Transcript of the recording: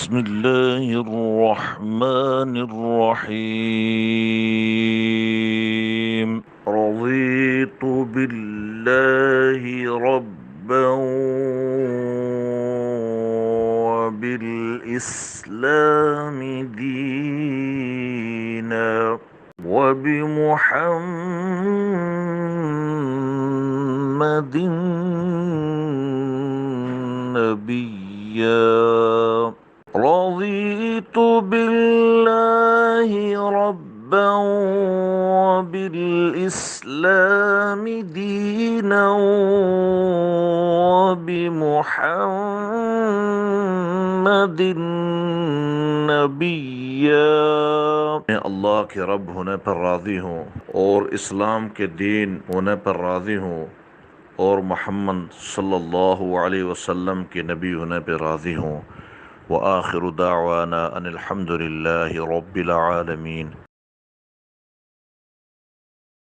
بسم الله الرحمن الرحيم. رضيت بالله ربا وبالإسلام دينا وبمحمد نبيا. رضيت بالله ربا وبالإسلام دينا وبمحمد نبيا. मैं अल्लाह के रब होने पर राज़ी हूँ और इस्लाम के दीन होने पर राज़ी हूँ और मोहम्मद सल्लल्लाहु अलैहि वसल्लम के नबी होने पर राज़ी हूँ। व आखिरु दावाना अनिल हम्दुलिल्लाहि रब्बिल आलमीन।